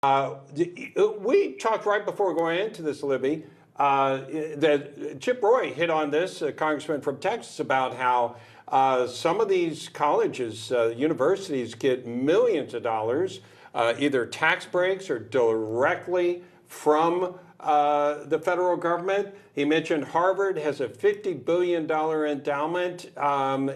We talked right before going into this, Libby, that Chip Roy hit on this, a congressman from Texas, about how some of these colleges, universities get millions of dollars, either tax breaks or directly from the federal government. He mentioned Harvard has a $50 billion endowment, and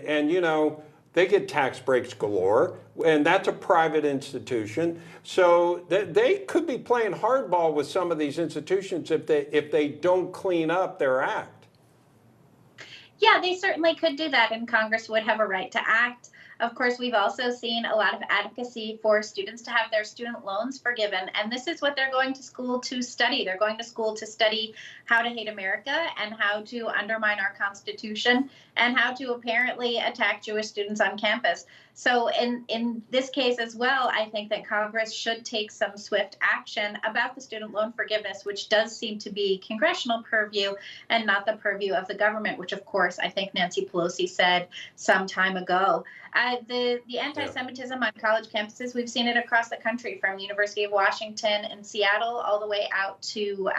they get tax breaks galore, and that's a private institution. So they could be playing hardball with some of these institutions if they don't clean up their act. Yeah, they certainly could do that, and Congress would have a right to act. Of course, we've also seen a lot of advocacy for students to have their student loans forgiven, and this is what they're going to school to study. They're going to school to study how to hate America and how to undermine our Constitution and how to apparently attack Jewish students on campus. So in this case as well, I think that Congress should take some swift action about the student loan forgiveness, which does seem to be congressional purview and not the purview of the government, which of course I think Nancy Pelosi said some time ago. The anti-Semitism on college campuses, we've seen it across the country, from the University of Washington in Seattle all the way out to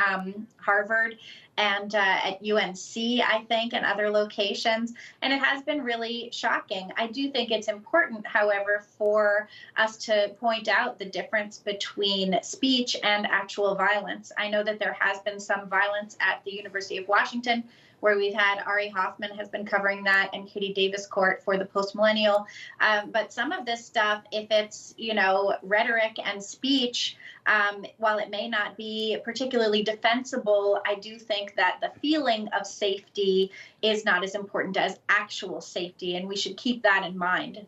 Harvard and at UNC, I think, and other locations. And it has been really shocking. I do think it's important, however, for us to point out the difference between speech and actual violence. I know that there has been some violence at the University of Washington, where we've had Ari Hoffman has been covering that, and Katie Davis Court for the Post Millennial. But some of this stuff, if it's, rhetoric and speech, while it may not be particularly defensible, I do think that the feeling of safety is not as important as actual safety, and we should keep that in mind.